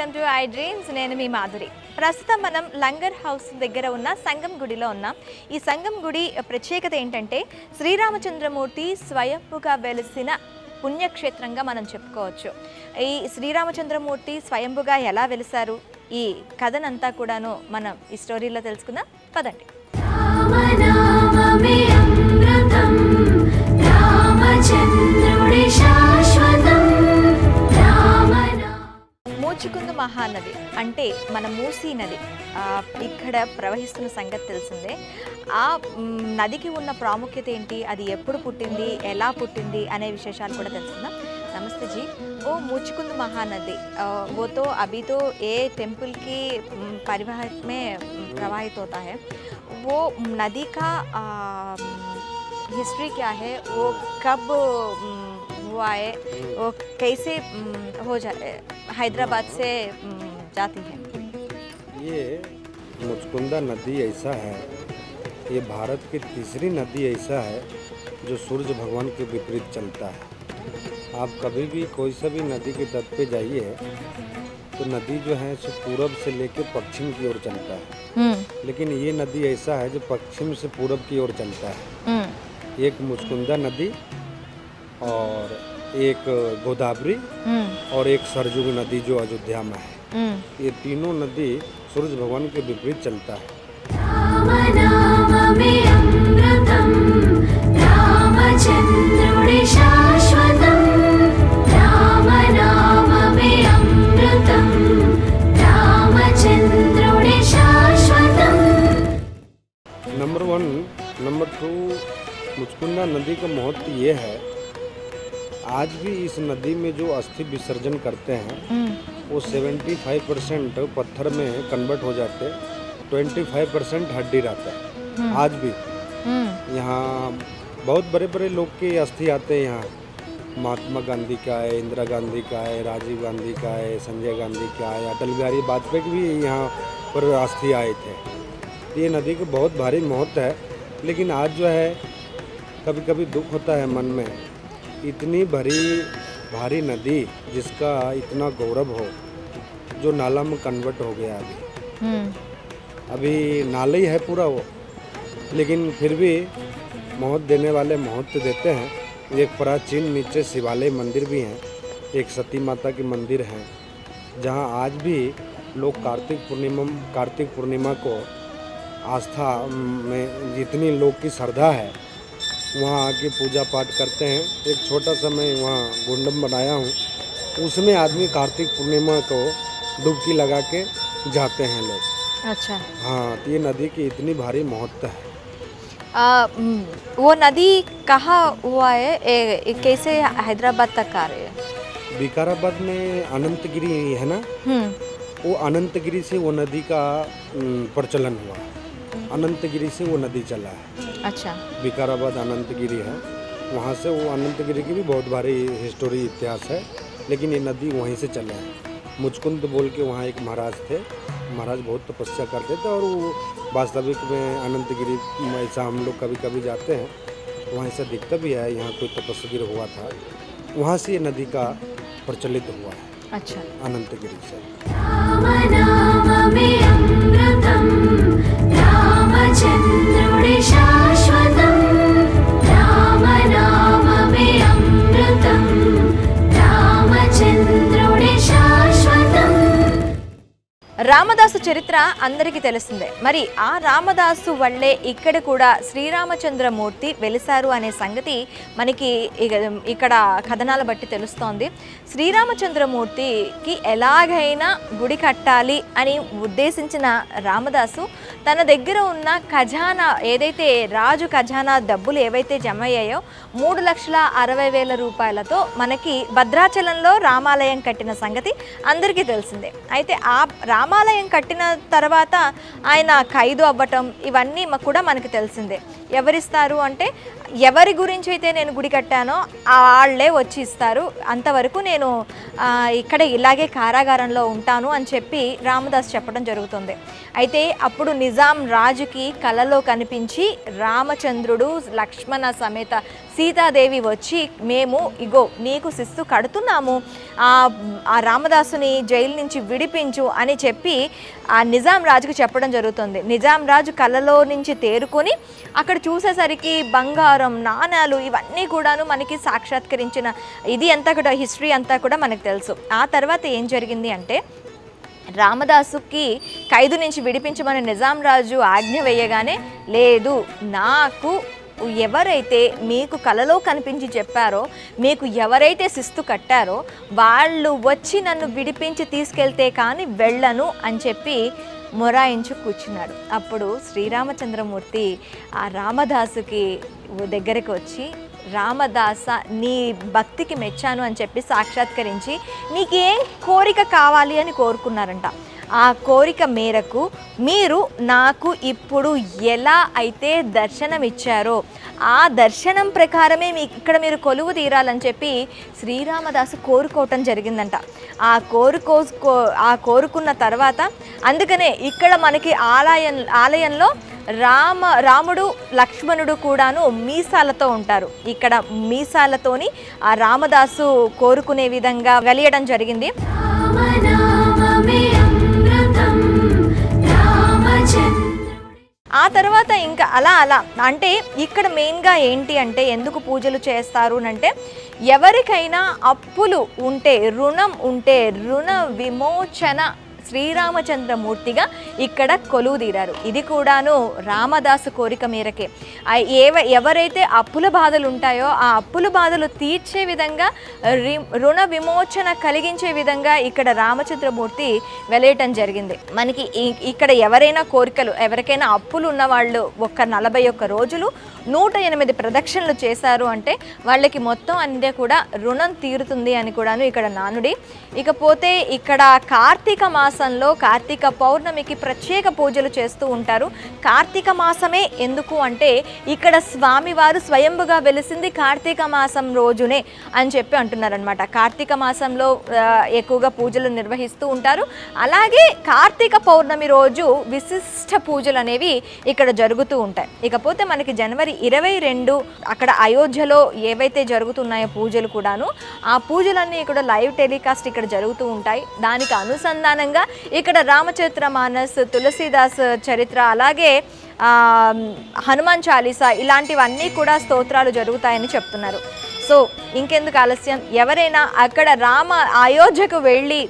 Welcome to I dreams. నేను మీ మాధురి. ప్రస్తుతం మనం లంగర్ హౌస్ దగ్గర ఉన్న సంగం గుడిలో ఉన్నాం. ఈ సంగం గుడి ప్రత్యేకత ఏంటంటే శ్రీరామచంద్రమూర్తి స్వయంభుగా వెలిసిన పుణ్యక్షేత్రంగా మనం చెప్పుకోవచ్చు. ఈ శ్రీరామచంద్రమూర్తి స్వయంభుగా ఎలా వెలిసారు, ఈ కథనంతా కూడాను మనం ఈ స్టోరీలో తెలుసుకుందాం. పదండి. మూచికుందు మహానది అంటే మన మూసీ నది ఇక్కడ ప్రవహిస్తున్న సంగతి తెలిసిందే. ఆ నదికి ఉన్న ప్రాముఖ్యత ఏంటి, అది ఎప్పుడు పుట్టింది, ఎలా పుట్టింది అనే విశేషాలు కూడా తెలుసుకుందాం. नमस्ते जी. वो मूचकुंद महानदी वो तो अभी तो ये टेम्पल की परिवहन में प्रवाहित होता है. वो नदी का हिस्ट्री क्या है, वो कब हुआ है, वो कैसे हो जाए हैदराबाद से जाती है. ये मूचकुंदा नदी ऐसा है, ये भारत की तीसरी नदी ऐसा है जो सूर्य भगवान के विपरीत चलता है. आप कभी भी कोई सा भी नदी के तट पे जाइए तो नदी जो है सो पूरब से लेकर पश्चिम की ओर चलता है, लेकिन ये नदी ऐसा है जो पश्चिम से पूरब की ओर चलता है. एक मुचकुंदा नदी और एक गोदावरी और एक सरजू नदी जो अयोध्या में है. ये तीनों नदी सूर्य भगवान के विपरीत चलता है. नंबर 1. नंबर 2, मुचकुंदा नदी का महत्व ये है, आज भी इस नदी में जो अस्थि विसर्जन करते हैं वो 75% पत्थर में कन्वर्ट हो जाते, 25% हड्डी रहता है. आज भी यहाँ बहुत बड़े बड़े लोग के अस्थि आते हैं. यहाँ महात्मा गांधी का है, इंदिरा गांधी का है, राजीव गांधी का है, संजय गांधी का है, अटल बिहारी वाजपेयी भी यहाँ पर अस्थि आए थे. ये नदी का बहुत भारी महत्व है, लेकिन आज जो है कभी कभी दुख होता है मन में, इतनी भारी नदी जिसका इतना गौरव हो जो नाला में कन्वर्ट हो गया. अभी नाला ही है पूरा वो, लेकिन फिर भी महत्व देने वाले महत्व देते हैं. एक प्राचीन नीचे शिवालय मंदिर भी हैं, एक सती माता की मंदिर है जहां आज भी लोग कार्तिक पूर्णिमा को आस्था में जितनी लोग की श्रद्धा है वहाँ आके पूजा पाठ करते हैं. एक छोटा सा मैं वहाँ गुंडम बनाया हूँ, उसमें आदमी कार्तिक पूर्णिमा को डुबकी लगा के जाते हैं लोग. अच्छा. हाँ, तो ये नदी की इतनी भारी महत्व है. वो नदी कहाँ हुआ है, कैसे हैदराबाद तक आ रही है? विकाराबाद में अनंतगिरी है ना, वो अनंतगिरी से वो नदी का प्रचलन हुआ. अनंतगिरी से वो नदी चला है. अच्छा. विकाराबाद अनंतगिरी है, वहाँ से वो अनंतगिरी की भी बहुत भारी हिस्टोरी इतिहास है, लेकिन ये नदी वहीं से चला है. मुचकुंद बोल के वहाँ एक महाराज थे, महाराज बहुत तपस्या करते थे और वो वास्तविक में अनंतगिरी ऐसा हम लोग कभी कभी जाते हैं, वहाँ ऐसा दिखता भी है यहाँ कोई तपस्या हुआ था, वहाँ से ये नदी का प्रचलित हुआ है. अच्छा. अनंतगिरी से. రామదాసు చరిత్ర అందరికీ తెలిసిందే. మరి ఆ రామదాసు వల్లే ఇక్కడ కూడా శ్రీరామచంద్రమూర్తి వెలిసారు అనే సంగతి మనకి ఇక్కడ కథనాల బట్టి తెలుస్తోంది. శ్రీరామచంద్రమూర్తికి ఎలాగైనా గుడి కట్టాలి అని ఉద్దేశించిన రామదాసు తన దగ్గర ఉన్న ఖజానా ఏదైతే రాజు ఖజానా డబ్బులు ఏవైతే జమ అయ్యాయో 3,60,000 రూపాయలతో మనకి భద్రాచలంలో రామాలయం కట్టిన సంగతి అందరికీ తెలిసిందే. అయితే ఆ రామాలయం కట్టిన తర్వాత ఆయన ఖైదు అవ్వటం ఇవన్నీ కూడా మనకు తెలిసిందే. ఎవరిస్తారు అంటే ఎవరి గురించి అయితే నేను గుడి కట్టానో వాళ్ళే వచ్చి ఇస్తారు, అంతవరకు నేను ఇక్కడ ఇలాగే కారాగారంలో ఉంటాను అని చెప్పి రామదాస్ చెప్పడం జరుగుతుంది. అయితే అప్పుడు నిజాం రాజుకి కలలో కనిపించి రామచంద్రుడు లక్ష్మణ సమేత సీతాదేవి వచ్చి మేము ఇగో నీకు శిస్తు కడుతున్నాము, ఆ రామదాసుని జైలు నుంచి విడిపించు అని చెప్పి ఆ నిజాం రాజుకు చెప్పడం జరుగుతుంది. నిజాం రాజు కళ్ళలో నుంచి తేరుకొని అక్కడ చూసేసరికి బంగారం, నాణాలు ఇవన్నీ కూడాను మనకి సాక్షాత్కరించిన ఇది అంతా కూడా హిస్టరీ అంతా కూడా మనకు తెలుసు. ఆ తర్వాత ఏం జరిగింది అంటే రామదాసుకి ఖైదు నుంచి విడిపించమని నిజాం రాజు ఆజ్ఞ వేయగానే లేదు, నాకు ఎవరైతే మీకు కలలో కనిపించి చెప్పారో, మీకు ఎవరైతే శిస్తు కట్టారో వాళ్ళు వచ్చి నన్ను విడిపించి తీసుకెళ్తే కానీ వెళ్ళను అని చెప్పి మొరాయించు కూర్చున్నాడు. అప్పుడు శ్రీరామచంద్రమూర్తి ఆ రామదాసుకి దగ్గరికి వచ్చి, రామదాస నీ భక్తికి మెచ్చాను అని చెప్పి సాక్షాత్కరించి నీకేం కోరిక కావాలి అని కోరుకున్నారంట. ఆ కోరిక మేరకు మీరు నాకు ఇప్పుడు ఎలా అయితే దర్శనం ఇచ్చారో ఆ దర్శనం ప్రకారమే ఇక్కడ మీరు కొలువు తీరాలని చెప్పి శ్రీరామదాసు కోరుకోవటం జరిగిందంట. ఆ కోరుకున్న తర్వాత అందుకనే ఇక్కడ మనకి ఆలయంలో రాముడు లక్ష్మణుడు కూడాను మీసాలతో ఉంటారు. ఇక్కడ మీసాలతోని ఆ రామదాసు కోరుకునే విధంగా వెలియడం జరిగింది. ఆ తర్వాత ఇంకా అలా అంటే ఇక్కడ మెయిన్గా ఏంటి అంటే ఎందుకు పూజలు చేస్తారు అంటే ఎవరికైనా అప్పులు ఉంటే, రుణం ఉంటే రుణ విమోచన శ్రీరామచంద్రమూర్తిగా ఇక్కడ కొలువు తీరారు. ఇది కూడాను రామదాసు కోరిక మేరకే. ఎవరైతే అప్పుల బాధలు ఉంటాయో ఆ అప్పుల బాధలు తీర్చే విధంగా, రుణ విమోచన కలిగించే విధంగా ఇక్కడ రామచంద్రమూర్తి వెలేయటం జరిగింది. మనకి ఇక్కడ ఎవరికైనా అప్పులు ఉన్న వాళ్ళు 41 రోజులు 108 ప్రదక్షిణలు చేశారు అంటే వాళ్ళకి మొత్తం అన్నీ కూడా రుణం తీరుతుంది అని కూడాను ఇక్కడ నానుడి. ఇకపోతే ఇక్కడ కార్తీక మాసంలో కార్తీక పౌర్ణమికి ప్రత్యేక పూజలు చేస్తూ ఉంటారు. కార్తీక మాసమే ఎందుకు అంటే ఇక్కడ స్వామివారు స్వయంభుగా వెలిసింది కార్తీక మాసం రోజునే అని చెప్పి అంటున్నారనమాట. కార్తీక మాసంలో ఎక్కువగా పూజలు నిర్వహిస్తూ ఉంటారు. అలాగే కార్తీక పౌర్ణమి రోజు విశిష్ట పూజలు అనేవి ఇక్కడ జరుగుతూ ఉంటాయి. ఇకపోతే మనకి జనవరి 22 అక్కడ అయోధ్యలో ఏవైతే జరుగుతున్నాయో పూజలు కూడాను, ఆ పూజలన్నీ ఇక్కడ లైవ్ టెలికాస్ట్ ఇక్కడ జరుగుతూ ఉంటాయి. దానికి అనుసంధానంగా ఇక్కడ రామచరిత్ర మానస్, తులసీదాస్ చరిత్ర, అలాగే హనుమాన్ చాలీసా ఇలాంటివన్నీ కూడా స్తోత్రాలు జరుగుతాయని చెప్తున్నారు. సో ఇంకెందుకు ఆలస్యం, ఎవరైనా అక్కడ అయోధ్యకు వెళ్ళి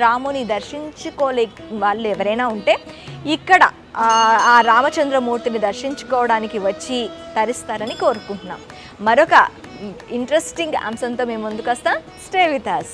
రాముని దర్శించుకోలే వాళ్ళు ఎవరైనా ఉంటే ఇక్కడ ఆ రామచంద్రమూర్తిని దర్శించుకోవడానికి వచ్చి తరిస్తారని కోరుకుంటున్నాం. మరొక ఇంట్రెస్టింగ్ అంశంతో మేము ముందుకు వస్తాం. Stay with us.